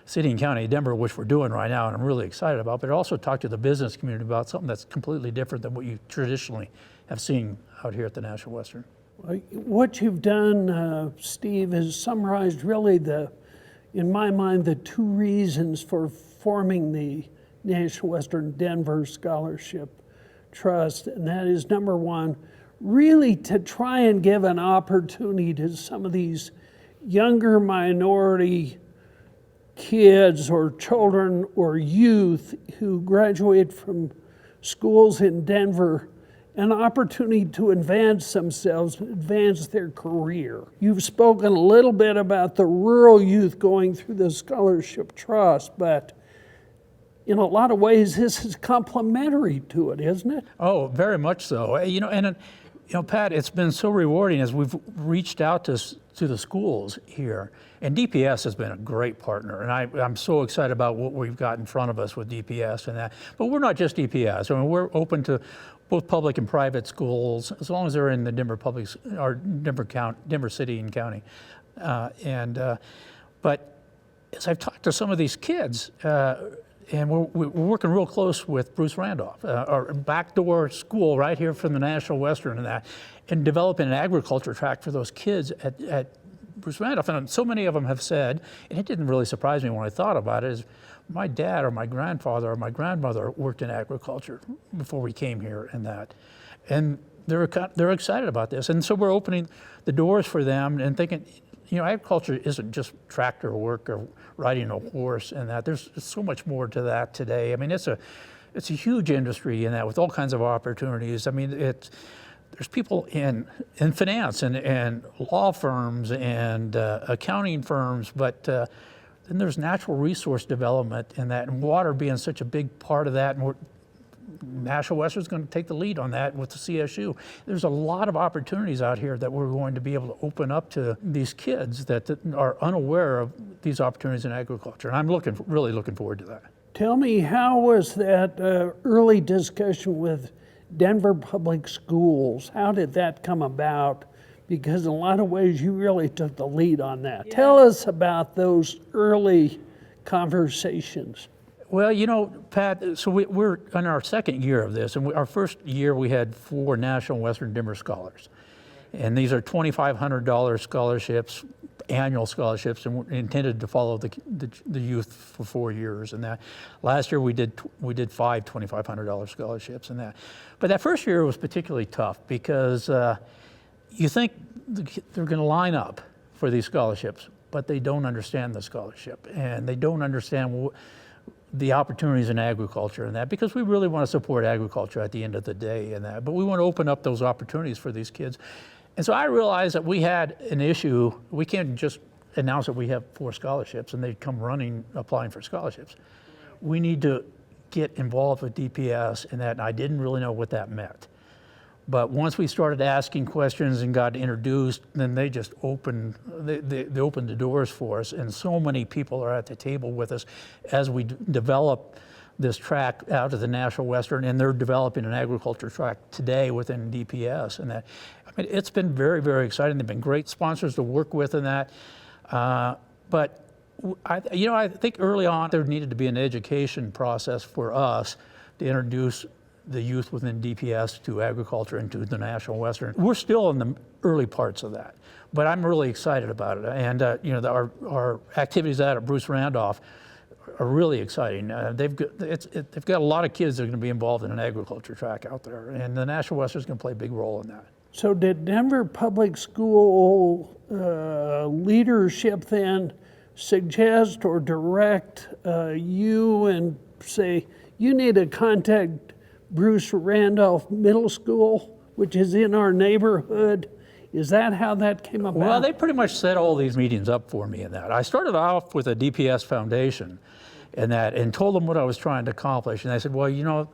city and county of Denver, which we're doing right now and I'm really excited about, but also talk to the business community about something that's completely different than what you traditionally have seen out here at the National Western. What you've done, Steve, is summarized really in my mind, the two reasons for forming the National Western Denver Scholarship Trust, and that is, number one, really to try and give an opportunity to some of these younger minority kids or children or youth who graduate from schools in Denver an opportunity to advance themselves, advance their career. You've spoken a little bit about the rural youth going through the Scholarship Trust, but in a lot of ways, this is complementary to it, isn't it? Oh, very much so. You know, Pat, it's been so rewarding as we've reached out to the schools here. And DPS has been a great partner, and I'm so excited about what we've got in front of us with DPS and that. But we're not just DPS. I mean, we're open to both public and private schools, as long as they're in the Denver Denver City and County. But as I've talked to some of these kids, and we're working real close with Bruce Randolph, our backdoor school right here from the National Western and developing an agriculture track for those kids at Bruce Randolph. And so many of them have said, and it didn't really surprise me when I thought about it, is my dad or my grandfather or my grandmother worked in agriculture before we came here and that. And they're excited about this, and so we're opening the doors for them and thinking, agriculture isn't just tractor work or riding a horse, and that there's so much more to that today. I mean, it's a huge industry in that with all kinds of opportunities. I mean, there's people in finance and law firms and accounting firms, but then there's natural resource development in that, and water being such a big part of that. And National Western's going to take the lead on that with the CSU. There's a lot of opportunities out here that we're going to be able to open up to these kids that are unaware of these opportunities in agriculture. And I'm really looking forward to that. Tell me, how was that early discussion with Denver Public Schools? How did that come about? Because in a lot of ways, you really took the lead on that. Yeah. Tell us about those early conversations. Well, Pat, so we're in our second year of this, and our first year we had 4 National Western Dimmer Scholars. And these are $2,500 scholarships, annual scholarships, and we're intended to follow the youth for 4 years. And that last year we did 5 $2,500 scholarships and that. But that first year was particularly tough because you think they're going to line up for these scholarships, but they don't understand the scholarship, and they don't understand the opportunities in agriculture and that, because we really want to support agriculture at the end of the day and that, but we want to open up those opportunities for these kids. And so I realized that we had an issue. We can't just announce that we have 4 scholarships and they'd come running applying for scholarships. We need to get involved with DPS and that, and I didn't really know what that meant. But once we started asking questions and got introduced, then they just opened the doors for us. And so many people are at the table with us as we develop this track out of the National Western, and they're developing an agriculture track today within DPS. And that, I mean, it's been very, very exciting. They've been great sponsors to work with in that. But I think early on there needed to be an education process for us to introduce the youth within DPS to agriculture and to the National Western. We're still in the early parts of that, but I'm really excited about it. And our activities out at Bruce Randolph are really exciting. They've got a lot of kids that are going to be involved in an agriculture track out there, and the National Western is going to play a big role in that. So did Denver Public School leadership then suggest or direct you and say, you need to contact Bruce Randolph Middle School, which is in our neighborhood? Is that how that came about? Well, they pretty much set all these meetings up for me in that. I started off with a DPS foundation and told them what I was trying to accomplish. And they said, well,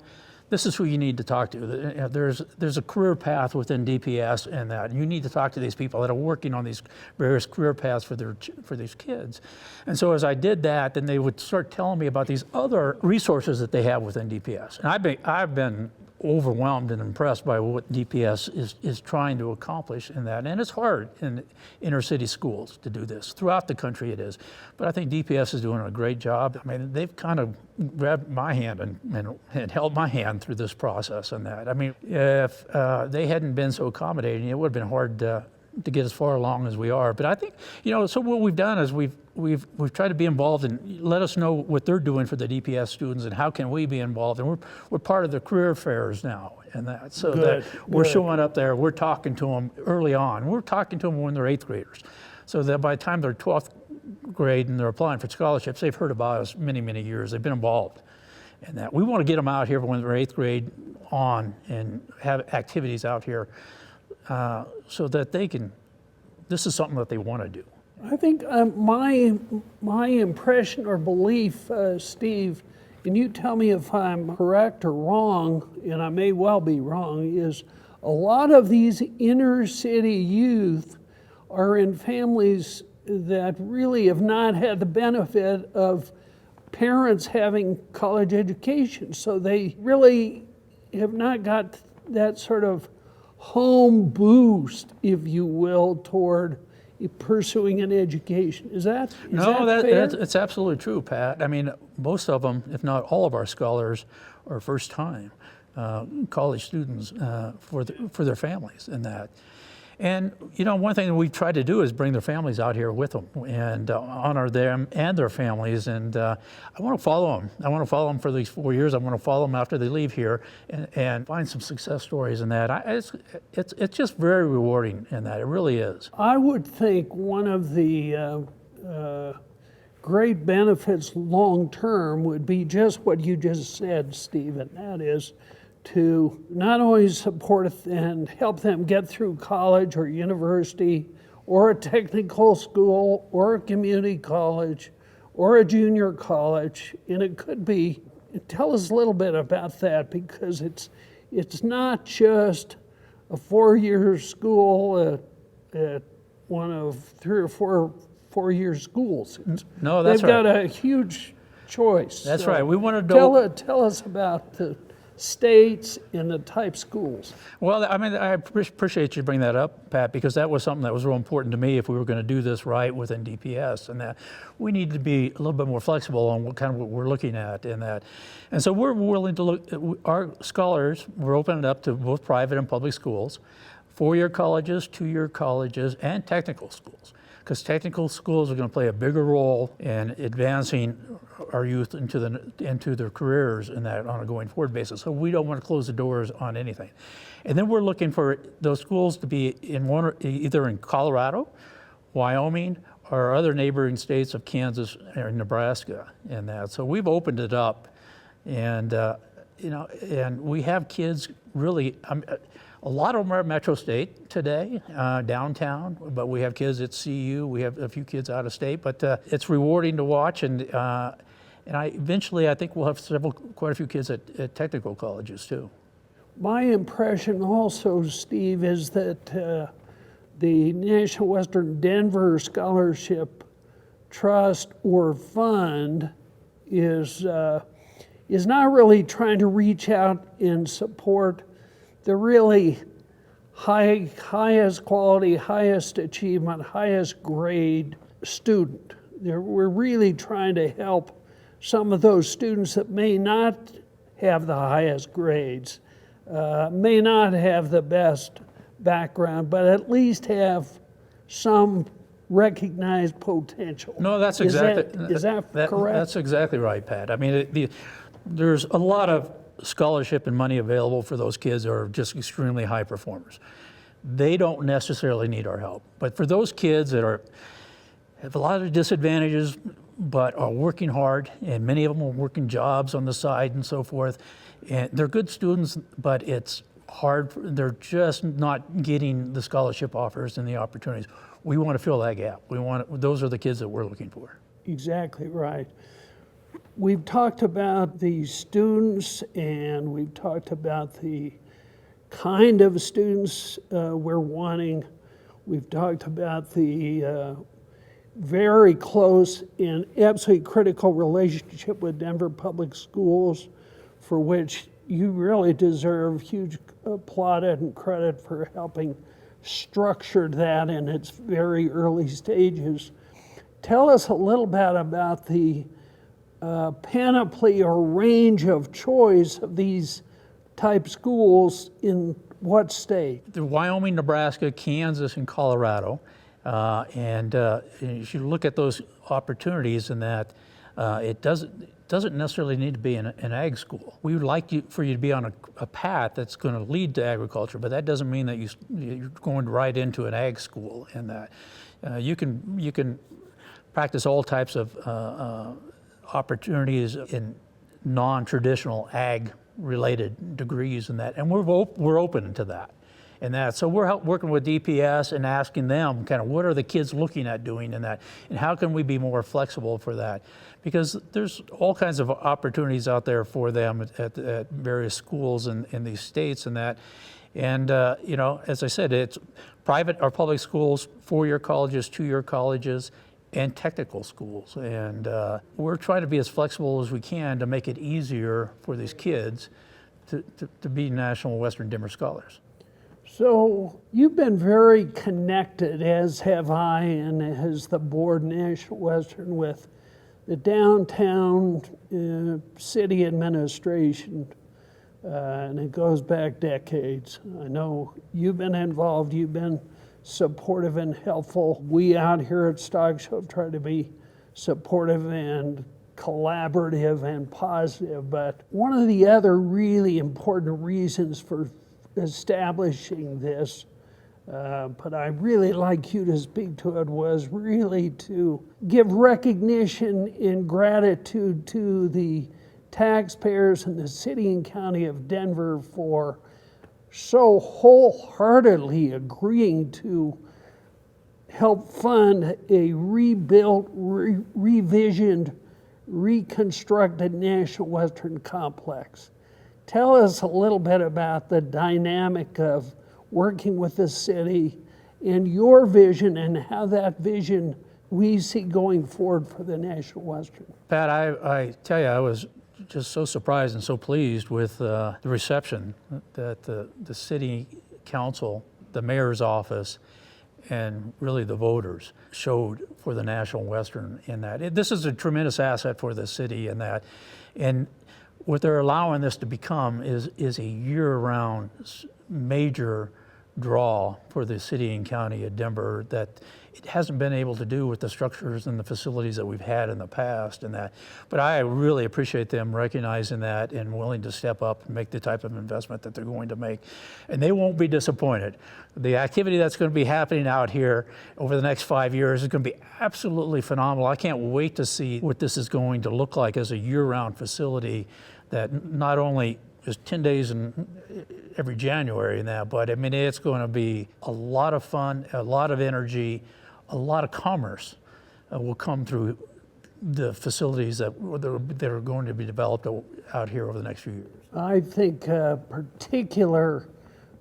this is who you need to talk to. There's a career path within DPS and that. You need to talk to these people that are working on these various career paths for these kids. And so as I did that, then they would start telling me about these other resources that they have within DPS. And I've been overwhelmed and impressed by what DPS is trying to accomplish in that. And it's hard in inner city schools to do this. Throughout the country it is. But I think DPS is doing a great job. I mean, they've kind of grabbed my hand and held my hand through this process and that. I mean, if they hadn't been so accommodating, it would have been hard to get as far along as we are. But I think, so what we've done is we've tried to be involved and let us know what they're doing for the DPS students and how can we be involved. And we're part of the career fairs now and that. So that we're showing up there, we're talking to them early on. We're talking to them when they're 8th graders. So that by the time they're 12th grade and they're applying for scholarships, they've heard about us many, many years. They've been involved in that. We want to get them out here when they're 8th grade on and have activities out here so that this is something that they want to do. I think my impression or belief, Steve, and you tell me if I'm correct or wrong, and I may well be wrong, is a lot of these inner city youth are in families that really have not had the benefit of parents having college education. So they really have not got that sort of home boost, if you will, toward pursuing an education. Is that fair? It's absolutely true, Pat. I mean, most of them, if not all of our scholars, are first-time college students for their families and that. And, you know, one thing that we try to do is bring their families out here with them and honor them and their families. And I want to follow them. I want to follow them for these 4 years. I want to follow them after they leave here and find some success stories in that. It's just very rewarding in that. It really is. I would think one of the great benefits long-term would be just what you just said, Stephen. That is to not only support and help them get through college or university or a technical school or a community college or a junior college, and it could be, tell us a little bit about that, because it's not just a 4-year school at one of 3 or 4 4-year schools. No, that's They've right. got a huge choice. That's So right. We want to tell us about the states and the type schools. Well, I mean, I appreciate you bringing that up, Pat, because that was something that was real important to me if we were going to do this right within DPS, and that we need to be a little bit more flexible on what we're looking at in that. And so we're willing to look, our scholars, we're opening it up to both private and public schools, 4-year colleges, 2-year colleges, and technical schools. Because technical schools are going to play a bigger role in advancing our youth into their careers in that on a going forward basis. So we don't want to close the doors on anything. And then we're looking for those schools to be in either in Colorado, Wyoming, or other neighboring states of Kansas or Nebraska in that. So we've opened it up, and you know, and we have kids really. A lot of them are at Metro State today, downtown, but we have kids at CU, we have a few kids out of state, but it's rewarding to watch, and eventually I think we'll have quite a few kids at technical colleges too. My impression also, Steve, is that the National Western Denver Scholarship Trust or Fund is not really trying to reach out and support the really highest quality, highest achievement, highest grade student. We're really trying to help some of those students that may not have the highest grades, may not have the best background, but at least have some recognized potential. No, that's exactly. Is that correct? That's exactly right, Pat. I mean, there's a lot of scholarship and money available for those kids that are just extremely high performers. They don't necessarily need our help. But for those kids that have a lot of disadvantages but are working hard, and many of them are working jobs on the side and so forth, and they're good students, but it's hard. They're just not getting the scholarship offers and the opportunities. We want to fill that gap. Those are the kids that we're looking for. Exactly right. We've talked about the students, and we've talked about the kind of students we're wanting. We've talked about the very close and absolutely critical relationship with Denver Public Schools, for which you really deserve huge plaudit and credit for helping structure that in its very early stages. Tell us a little bit about the panoply or range of choice of these type schools in what state? The Wyoming, Nebraska, Kansas, and Colorado. And you should look at those opportunities in that it doesn't necessarily need to be an ag school. We would like for you to be on a path that's going to lead to agriculture, but that doesn't mean that you're going right into an ag school. In that you can practice all types of opportunities in non-traditional ag-related degrees in that, and we're open to that. And that, so we're working with DPS and asking them kind of what are the kids looking at doing in that, and how can we be more flexible for that? Because there's all kinds of opportunities out there for them at various schools in these states and that. And you know, as I said, it's private or public schools, 4-year colleges, 2-year colleges, and technical schools. And we're trying to be as flexible as we can to make it easier for these kids to be National Western Denver Scholars. So you've been very connected, as have I, and has the board National Western, with the downtown city administration, and it goes back decades. I know you've been involved, you've been supportive and helpful. We out here at Stock Show try to be supportive and collaborative and positive. But one of the other really important reasons for establishing this, but I really like you to speak to it, was really to give recognition and gratitude to the taxpayers in the city and county of Denver for so wholeheartedly agreeing to help fund a rebuilt, revisioned, reconstructed National Western Complex. Tell us a little bit about the dynamic of working with the city and your vision and how that vision we see going forward for the National Western. Pat, I tell you, I was just so surprised and so pleased with the reception that the city council, the mayor's office, and really the voters showed for the National Western in that. This is a tremendous asset for the city in that. And what they're allowing this to become is a year-round major draw for the city and county of Denver that it hasn't been able to do with the structures and the facilities that we've had in the past and that. But I really appreciate them recognizing that and willing to step up and make the type of investment that they're going to make. And they won't be disappointed. The activity that's going to be happening out here over the next 5 years is going to be absolutely phenomenal. I can't wait to see what this is going to look like as a year-round facility that not only is 10 days in every January and that, but I mean, it's going to be a lot of fun, a lot of energy, a lot of commerce will come through the facilities that are going to be developed out here over the next few years. I think particular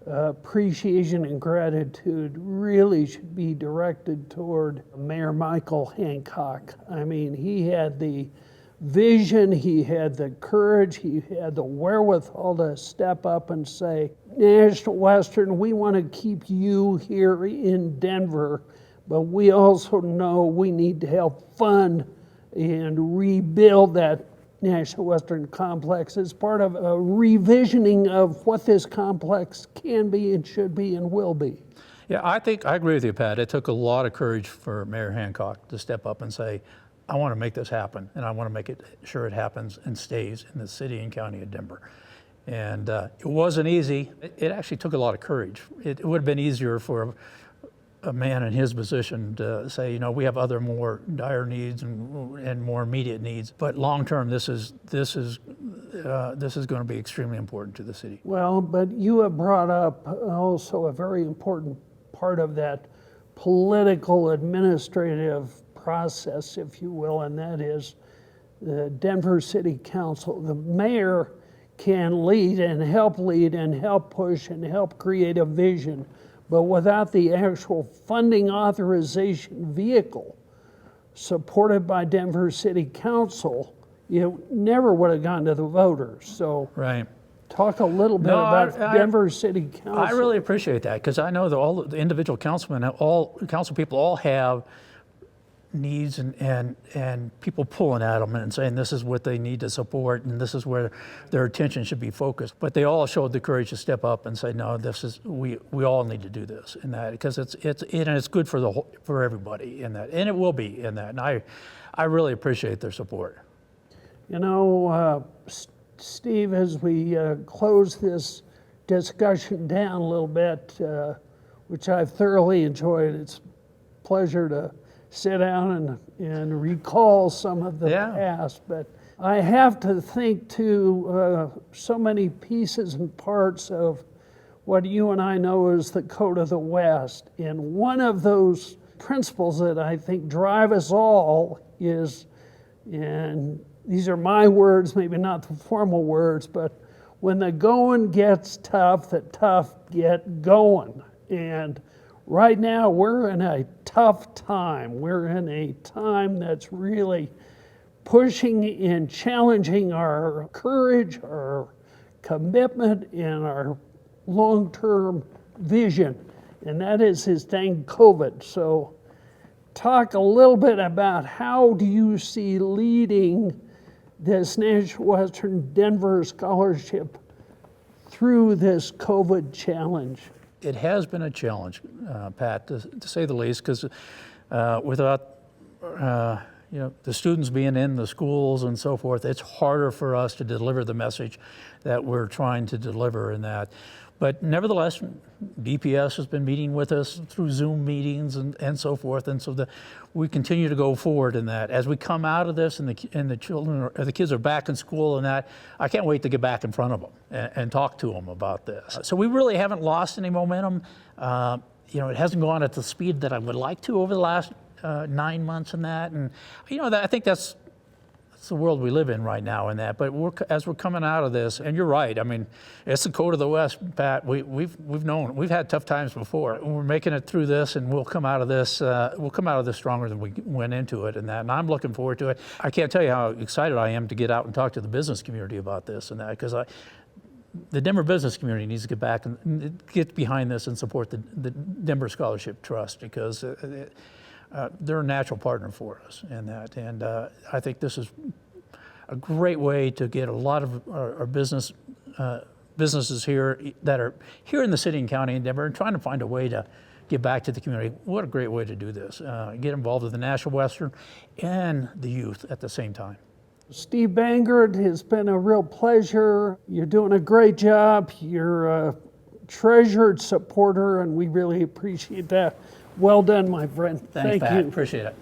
appreciation and gratitude really should be directed toward Mayor Michael Hancock. I mean, he had the vision, he had the courage, he had the wherewithal to step up and say, National Western, we want to keep you here in Denver, but we also know we need to help fund and rebuild that National Western Complex as part of a revisioning of what this complex can be and should be and will be. Yeah, I agree with you, Pat. It took a lot of courage for Mayor Hancock to step up and say, I want to make this happen, and I want to make sure it happens and stays in the city and county of Denver. And it wasn't easy. It actually took a lot of courage. It would have been easier for a man in his position to say, you know, we have other more dire needs and more immediate needs. But long term, this is going to be extremely important to the city. Well, but you have brought up also a very important part of that political administrative process, if you will, and that is the Denver City Council. The mayor can lead and help push and help create a vision, but without the actual funding authorization vehicle supported by Denver City Council, you never would have gone to the voters. So right. Talk a little bit about Denver City Council. I really appreciate that because I know that all the individual councilmen, all council people all have needs and people pulling at them and saying this is what they need to support and this is where their attention should be focused. But they all showed the courage to step up and say, no, this is we all need to do this and that because it's good for everybody in that, and it will be in that. And I really appreciate their support. You know, Steve, as we close this discussion down a little bit, which I've thoroughly enjoyed, it's a pleasure to sit down and recall some of the past, but I have to think to so many pieces and parts of what you and I know as the Code of the West. And one of those principles that I think drive us all is, and these are my words, maybe not the formal words, but when the going gets tough, the tough get going. And right now, we're in a tough time. We're in a time that's really pushing and challenging our courage, our commitment, and our long-term vision. And that is this dang COVID. So talk a little bit about how do you see leading this National Western Denver Scholarship through this COVID challenge? it has been a challenge, Pat, to say the least, because without the students being in the schools and so forth, it's harder for us to deliver the message that we're trying to deliver in that. But nevertheless, DPS has been meeting with us through Zoom meetings and so forth, and so we continue to go forward in that. As we come out of this and the children or the kids are back in school and that, I can't wait to get back in front of them and talk to them about this. So we really haven't lost any momentum. It hasn't gone at the speed that I would like to over the last 9 months and that, and I think that's the world we live in right now in that. But as we're coming out of this, and you're right, I mean, it's the code of the West, Pat. We've had tough times before. We're making it through this, and we'll come out of this stronger than we went into it and that. And I'm looking forward to it. I can't tell you how excited I am to get out and talk to the business community about this and that, because the Denver business community needs to get back and get behind this and support the Denver Scholarship Trust, because they're a natural partner for us in that. And I think this is a great way to get a lot of our businesses here that are here in the city and county in Denver and trying to find a way to give back to the community. What a great way to do this. Get involved with the National Western and the youth at the same time. Steve Bangert, it's been a real pleasure. You're doing a great job. You're a treasured supporter, and we really appreciate that. Well done, my friend. Thanks, Pat. you. Appreciate it.